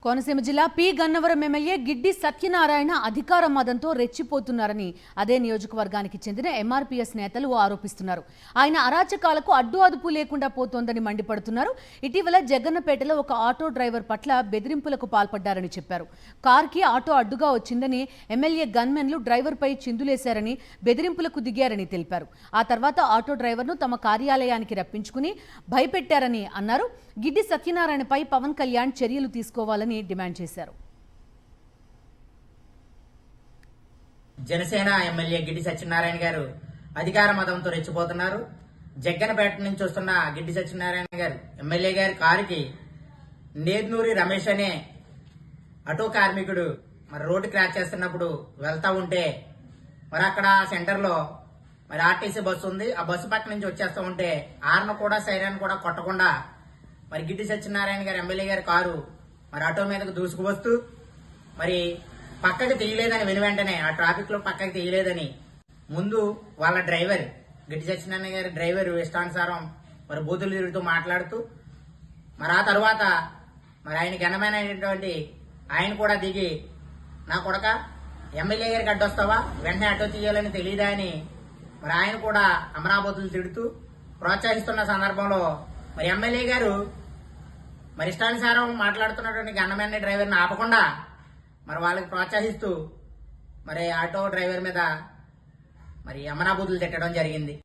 కోనసీమ జిల్లా P Gannavaram MLA Giddi Satyanarayana అధికార మదంతో రెచ్చిపోతున్నారని అదే నియోజకవర్గానికి చెందిన ఎంఆర్పీఎస్ నేతలు ఆరోపిస్తున్నారు. ఆయన అరాచకాలకు అడ్డు అదుపు లేకుండా పోతోందని మండిపడుతున్నారు. ఇటీవల జగన్నపేటలో ఒక ఆటో డ్రైవర్ పట్ల బెదిరింపులకు పాల్పడ్డారని చెప్పారు. కార్కి ఆటో అడ్డుగా వచ్చిందని ఎమ్మెల్యే గన్మెన్లు డ్రైవర్పై చిందులేశారని బెదిరింపులకు దిగారని తెలిపారు. ఆ తర్వాత ఆటో డ్రైవర్ను తమ కార్యాలయానికి రప్పించుకుని భయపెట్టారని అన్నారు. గిడ్డి సత్యనారాయణపై పవన్ కళ్యాణ్ చర్యలు తీసుకోవాలని డిమాండ్ చేశారు. జనసేన ఎమ్మెల్యే గిడ్డి సత్యనారాయణ గారు అధికార మతంతో రెచ్చిపోతున్నారు. జగ్గనపేట నుంచి వస్తున్న గిడ్డి సత్యనారాయణ గారు ఎమ్మెల్యే గారి కారుకి నేర్నూరి రమేష్ అనే ఆటో కార్మికుడు మరి రోడ్డు క్రాస్ చేస్తున్నప్పుడు వెళ్తా ఉంటే మరి అక్కడ సెంటర్ లో మరి ఆర్టీసీ బస్సు ఉంది. ఆ బస్సు పక్క నుంచి వచ్చేస్తూ ఉంటే ఆర్ను కూడా సైరన్ కూడా కొట్టకుండా మరి గిడ్డి సత్యనారాయణ గారు ఎమ్మెల్యే గారి కారు మరి ఆటో మీదకు దూసుకువస్తూ మరి పక్కకి తీయలేదని విని వెంటనే ఆ ట్రాఫిక్ లో పక్కకి తీయలేదని ముందు వాళ్ళ డ్రైవర్ గిడ్డి సత్యనారాయణ గారి డ్రైవర్ ఇష్టానుసారం మరి బూతులు తిరుగుతూ మాట్లాడుతూ మరి ఆ తర్వాత మరి ఆయన ఘనమైనటువంటి ఆయన కూడా దిగి నా కొడక ఎమ్మెల్యే గారికి అడ్డొస్తావా, వెంటనే ఆటో తీయాలని తెలియదా అని మరి ఆయన కూడా అమరాబోతులు తిడుతూ ప్రోత్సహిస్తున్న సందర్భంలో మరి ఎమ్మెల్యే గారు మరి ఇష్టానుసారం మాట్లాడుతున్నటువంటి గన్నమైన డ్రైవర్ని ఆపకుండా మరి వాళ్ళకి ప్రోత్సహిస్తూ మరి ఆటో డ్రైవర్ మీద మరి అమరాబూతులు తిట్టడం జరిగింది.